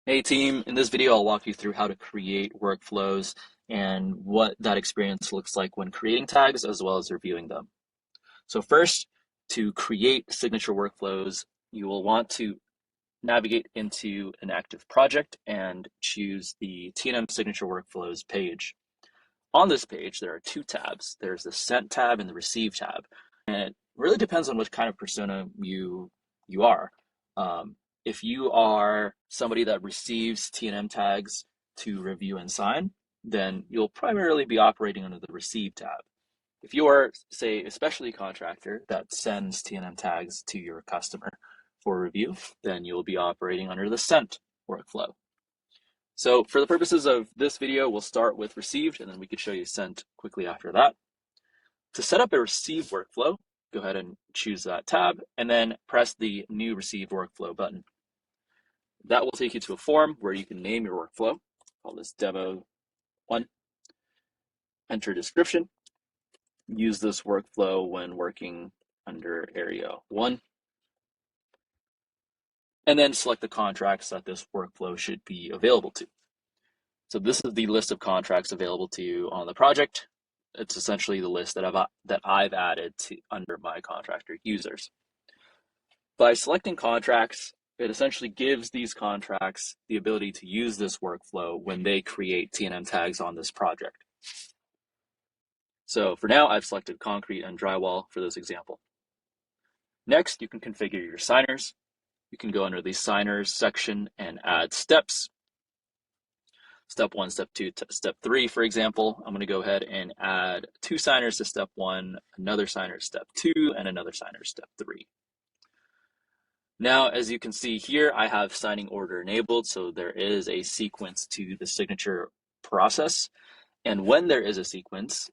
Hey team, in this video I'll walk you through how to create workflows and what that experience looks like when creating tags as well as reviewing them. So first, to create signature workflows, you will want to navigate into an active project and choose the T&M Signature Workflows page. On this page, there are two tabs. There's the Sent tab and the Receive tab. And it really depends on what kind of persona you are. If you are somebody that receives T&M tags to review and sign, then you'll primarily be operating under the Receive tab. If you are, say, especially a contractor that sends T&M tags to your customer for review, then you'll be operating under the Sent workflow. So for the purposes of this video, we'll start with received, and then we could show you sent quickly after that. To set up a received workflow, go ahead and choose that tab, and then press the new received workflow button. That will take you to a form where you can name your workflow. Call this demo 1. Enter description. Use this workflow when working under area 1. And then select the contracts that this workflow should be available to. So this is the list of contracts available to you on the project. It's essentially the list that I've added to under my contractor users. By selecting contracts, it essentially gives these contracts the ability to use this workflow when they create T&M tags on this project. So for now, I've selected concrete and drywall for this example. Next, you can configure your signers. You can go under the signers section and add steps. Step 1, step 2, step 3, for example. I'm going to go ahead and add 2 signers to step 1, another signer to step 2, and another signer to step 3. Now, as you can see here, I have signing order enabled, so there is a sequence to the signature process. And when there is a sequence,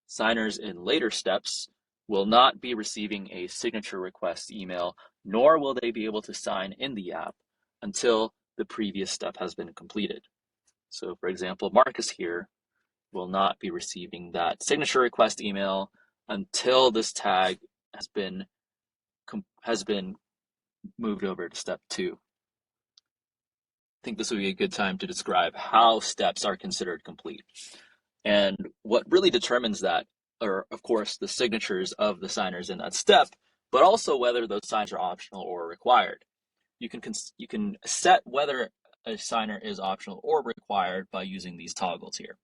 signers in later steps will not be receiving a signature request email, nor will they be able to sign in the app until the previous step has been completed. So for example, Marcus here will not be receiving that signature request email until this tag has been moved over to step 2. I think this would be a good time to describe how steps are considered complete. And what really determines that are, of course, the signatures of the signers in that step, but also whether those signs are optional or required. You can set whether a signer is optional or required by using these toggles here.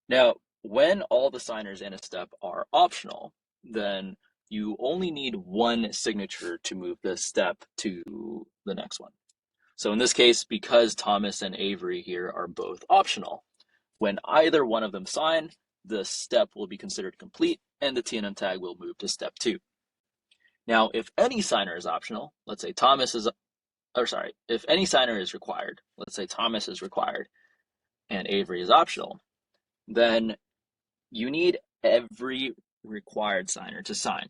Now, when all the signers in a step are optional, then you only need one signature to move this step to the next one. So in this case, because Thomas and Avery here are both optional, when either one of them sign, the step will be considered complete and the T&M tag will move to step 2. Now, if any signer is optional, let's say if any signer is required, let's say Thomas is required and Avery is optional, then you need every required signer to sign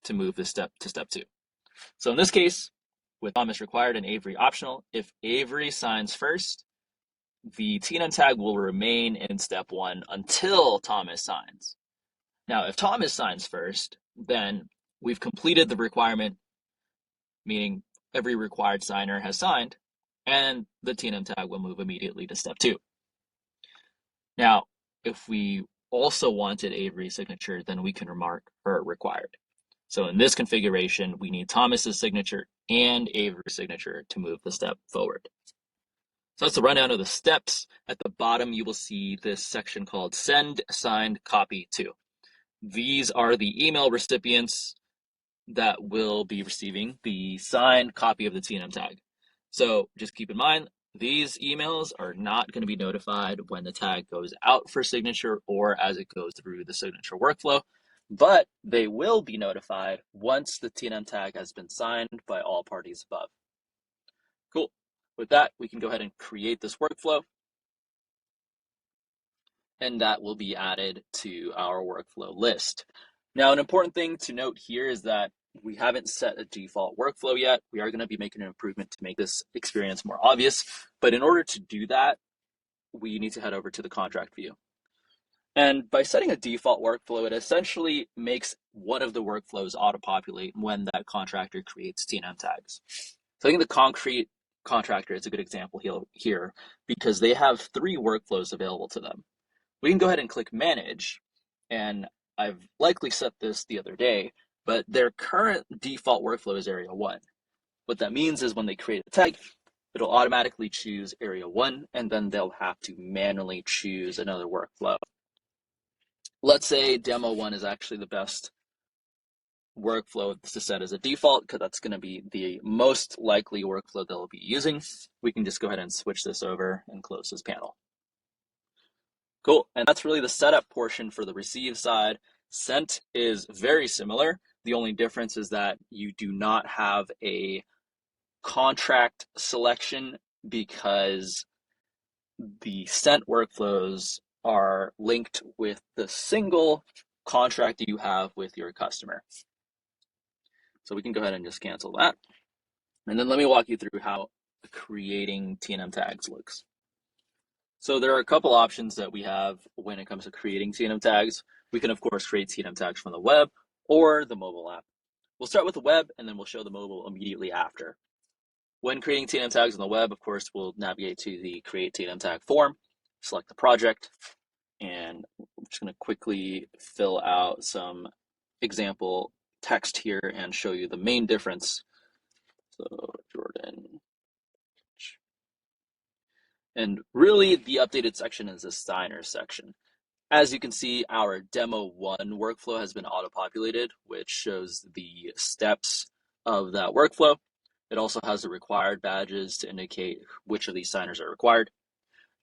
to move this step to step 2. So in this case, with Thomas required and Avery optional, if Avery signs first, the T&M tag will remain in step 1 until Thomas signs. Now, if Thomas signs first, then we've completed the requirement, meaning every required signer has signed, and the T&M tag will move immediately to step 2. Now, if we also wanted Avery's signature, then we can remark her required. So in this configuration, we need Thomas's signature and Avery's signature to move the step forward. So that's the rundown of the steps. At the bottom, you will see this section called Send Signed Copy To. These are the email recipients that will be receiving the signed copy of the T&M tag. So just keep in mind, these emails are not going to be notified when the tag goes out for signature or as it goes through the signature workflow, but they will be notified once the T&M tag has been signed by all parties above. Cool. With that, we can go ahead and create this workflow, and that will be added to our workflow list. Now, an important thing to note here is that we haven't set a default workflow yet. We are going to be making an improvement to make this experience more obvious, but in order to do that, we need to head over to the contract view. And by setting a default workflow, it essentially makes one of the workflows auto-populate when that contractor creates T&M tags. So I think the contractor is a good example here because they have 3 workflows available to them. We can go ahead and click manage, and I've likely set this the other day, but their current default workflow is area 1. What that means is when they create a tag, it'll automatically choose area 1, and then they'll have to manually choose another workflow. Let's say demo 1 is actually the best workflow to set as a default because that's going to be the most likely workflow they'll be using. We can just go ahead and switch this over and close this panel. Cool, and that's really the setup portion for the receive side. Sent is very similar. The only difference is that you do not have a contract selection because the sent workflows are linked with the single contract you have with your customer. So we can go ahead and just cancel that. And then let me walk you through how creating T&M tags looks. So there are a couple options that we have when it comes to creating T&M tags. We can, of course, create T&M tags from the web or the mobile app. We'll start with the web, and then we'll show the mobile immediately after. When creating T&M tags on the web, of course, we'll navigate to the Create T&M Tag form, select the project, and I'm just going to quickly fill out some example text here and show you the main difference. So Jordan. And really, the updated section is the signer section. As you can see, our demo 1 workflow has been auto-populated, which shows the steps of that workflow. It also has the required badges to indicate which of these signers are required.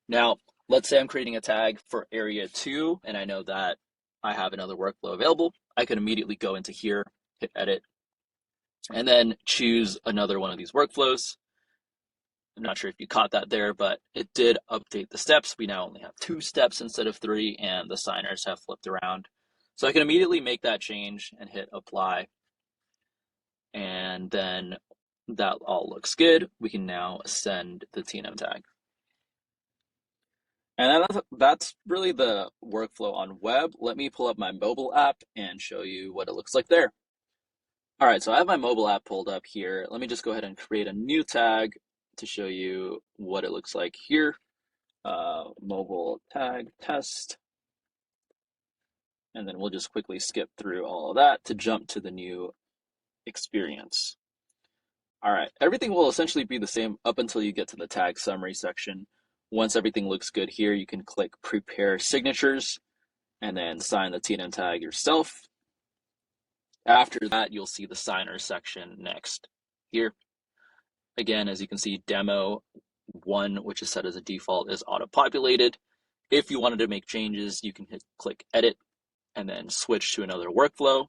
Now, let's say I'm creating a tag for area 2, and I know that I have another workflow available. I can immediately go into here, hit edit, and then choose another one of these workflows. I'm not sure if you caught that there, but it did update the steps. We now only have 2 steps instead of 3, and the signers have flipped around. So I can immediately make that change and hit apply. And then that all looks good. We can now send the T&M tag. And that's really the workflow on web. Let me pull up my mobile app and show you what it looks like there. All right, so I have my mobile app pulled up here. Let me just go ahead and create a new tag to show you what it looks like here. Mobile tag test. And then we'll just quickly skip through all of that to jump to the new experience. All right, everything will essentially be the same up until you get to the tag summary section. Once everything looks good here, you can click prepare signatures and then sign the T&M tag yourself. After that, you'll see the signer section next here. Again, as you can see, demo 1, which is set as a default, is auto-populated. If you wanted to make changes, you can click edit and then switch to another workflow.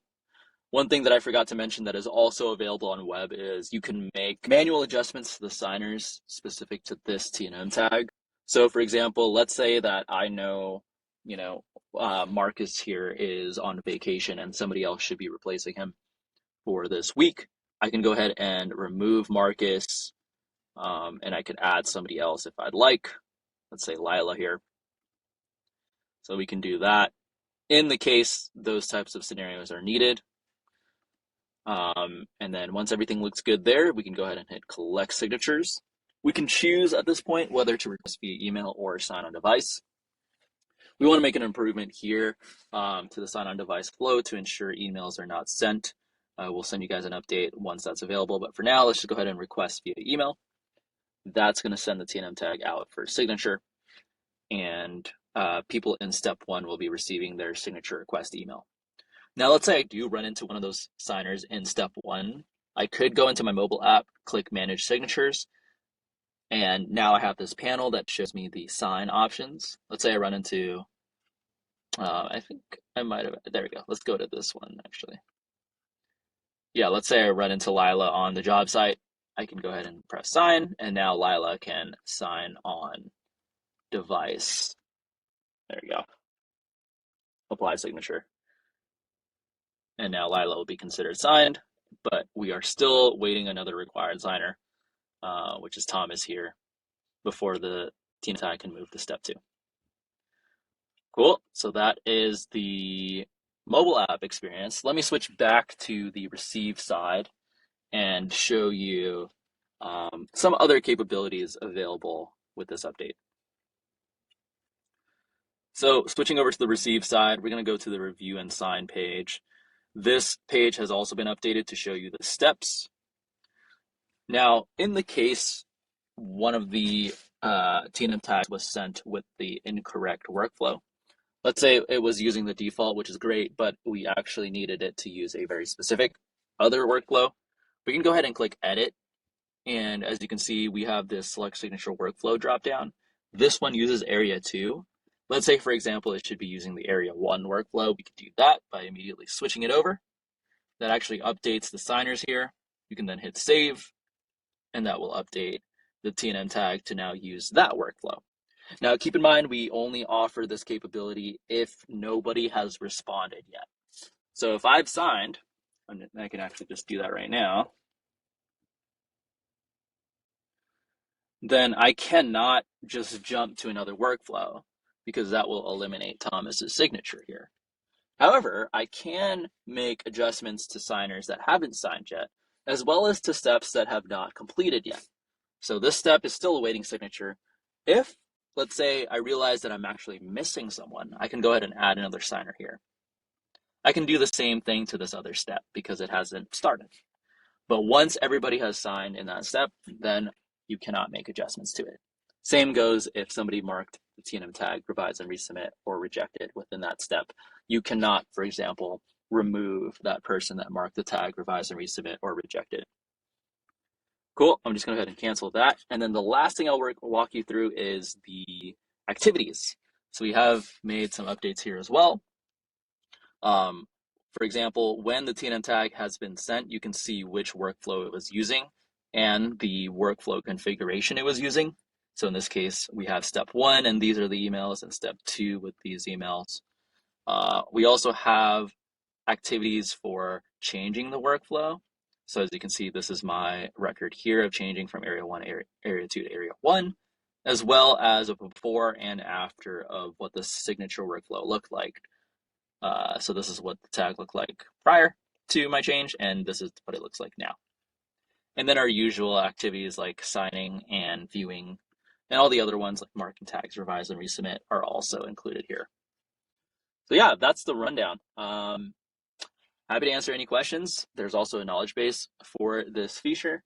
One thing that I forgot to mention that is also available on web is you can make manual adjustments to the signers specific to this T&M tag. So for example, let's say that I know, Marcus here is on vacation and somebody else should be replacing him for this week. I can go ahead and remove Marcus, and I could add somebody else if I'd like. Let's say Lila here. So we can do that in the case those types of scenarios are needed. And then once everything looks good there, we can go ahead and hit collect signatures. We can choose at this point whether to request via email or sign on device. We want to make an improvement here to the sign on device flow to ensure emails are not sent. We'll send you guys an update once that's available, but for now, let's just go ahead and request via email. That's going to send the T&M tag out for signature, and people in step 1 will be receiving their signature request email. Now, let's say I do run into one of those signers in step 1. I could go into my mobile app, click manage signatures, and now I have this panel that shows me the sign options. Let's say I run into, I think I might have, there we go. Let's go to this one actually. Yeah, let's say I run into Lila on the job site. I can go ahead and press sign, and now Lila can sign on device. There we go. Apply signature. And now Lila will be considered signed, but we are still waiting another required signer, which is Thomas here, before the T&M tag can move to step 2. Cool, so that is the mobile app experience. Let me switch back to the receive side and show you some other capabilities available with this update. So switching over to the receive side, we're going to go to the review and sign page. This page has also been updated to show you the steps. Now, in the case one of the T&M tags was sent with the incorrect workflow, let's say it was using the default, which is great, but we actually needed it to use a very specific other workflow, we can go ahead and click edit. And as you can see, we have this select signature workflow dropdown. This one uses area 2. Let's say, for example, it should be using the area 1 workflow. We could do that by immediately switching it over. That actually updates the signers here. You can then hit save, and that will update the T&M tag to now use that workflow. Now, keep in mind, we only offer this capability if nobody has responded yet. So if I've signed, I can actually just do that right now, then I cannot just jump to another workflow because that will eliminate Thomas's signature here. However, I can make adjustments to signers that haven't signed yet, as well as to steps that have not completed yet. So this step is still awaiting signature. If, let's say, I realize that I'm actually missing someone, I can go ahead and add another signer here. I can do the same thing to this other step because it hasn't started. But once everybody has signed in that step, then you cannot make adjustments to it. Same goes if somebody marked the T&M tag, revise and resubmit, or rejected within that step. You cannot, for example, remove that person that marked the tag, revise and resubmit, or rejected. Cool, I'm just going to go ahead and cancel that. And then the last thing I'll walk you through is the activities. So we have made some updates here as well. For example, when the T&M tag has been sent, you can see which workflow it was using and the workflow configuration it was using. So in this case, we have step 1, and these are the emails, and step 2 with these emails. We also have activities for changing the workflow. So as you can see, this is my record here of changing from area 1, area 2 to area 1, as well as a before and after of what the signature workflow looked like. So this is what the tag looked like prior to my change, and this is what it looks like now. And then our usual activities like signing and viewing, and all the other ones like marking tags, revise and resubmit are also included here. So yeah, that's the rundown. Happy to answer any questions. There's also a knowledge base for this feature.